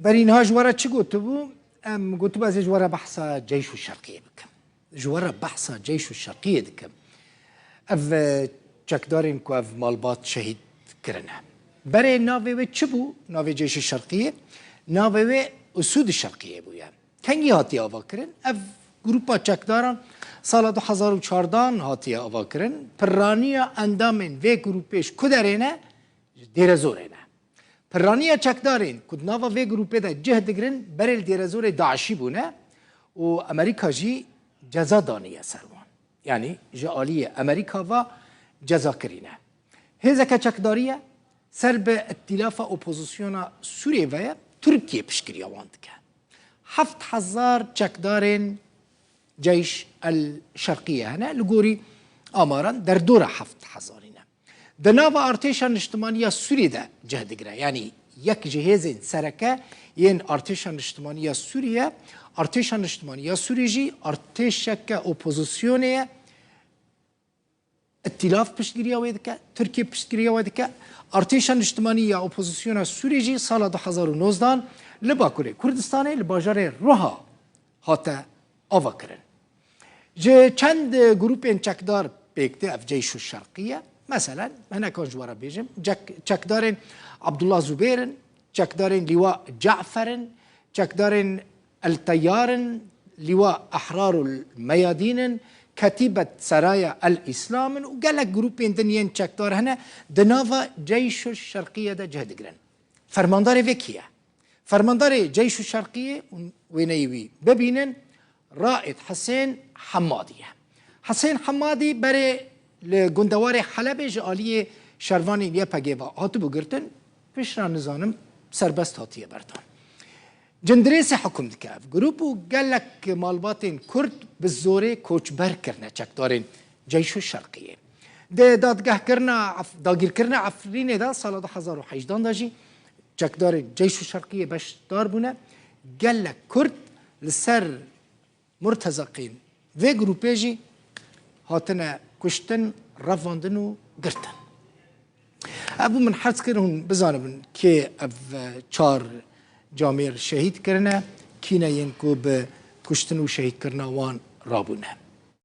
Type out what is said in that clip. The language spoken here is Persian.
برینها جوارا چی گوتو بو؟ گوتو باز جوارا بحثا جيش الشرقية بكم جوارا بحثا جيش الشرقية دكم اف چکدارین کو اف مالبات شهید کرنه برای ناوی و چی بو؟ ناوی جيش الشرقية ناوی و اسود الشرقية بو يعني کنگی هاتی آوا کرن اف گروپا چکداران سال 2014 هاتی آوا کرن پرانیا اندامین و گروپش کدرینه دیرزورینه پرانیا چکدارین کد ناوا و گروپه ده جهد گرن برای دیرزور داعشی بونه و امریکا جی جزا دانیه سروان يعني جالية أمريكا و جزا كرينه هذا كشكدارية سرب ائتلاف أوبوزيسيونا سوريا و تركيا بشكريا واندك 7000 شكدارين جيش الشرقية هنا لقوري آمارا در دورة 7000 دناوا ارتشان اجتماعية سوريا ده جهد گره يعني يك جهاز سركة ين ارتشان اجتماعية سوريا ارتشان اجتماعية سوريا جي ارتشك اوبوزيسيونية ائتلاف پشتگیری ویدکه ترکیه پشتگیری ویدکه ارتشان اجتماعیه اپوزیسیون سوریه جی سال 2019 لباکوره کردستان لباجار روها هاته آوا کرن جه چند گروپ چکدار بیکته اف جيش الشرقية مثلا هنا كان جوارا بيجم چکدارن عبدالله زبيرن چکدارن لواء جعفرن چکدارن التيارن لواء احرار الميادين كتيبة سرايا الإسلام وقال لك جروبين دنيين تشكدار هنا دنافا جيش الشرقية ده جهد جرن فرماندار فيكيا فرماندار جيش الشرقية وينيوي ببينن رائد حسين حمادية حسين حمادي بري لجندوار حلب جالية شرواني ليا بجيبا هاتو بقرتن فيشنا نظام سربست هاتيه بردان جندريس حكم دكاف جروبو قال لك مالباتين كرد بالزوري كوتشبر كرنا چكدارين جيش الشرقية ده دادگاه كرنا داگير كرنا عفرين ده سال 2018 داجي چكدارين جيش الشرقية باش دار بونه قال لك كرد لسر مرتزقين في جروبيجي هاتنا كشتن رفاندنو قرتن ابو من حرص كرهن بزانبن كي اف چار جامير شهيد کرنه کینه ین کو به کشتن و شهید کرنا وان رابونه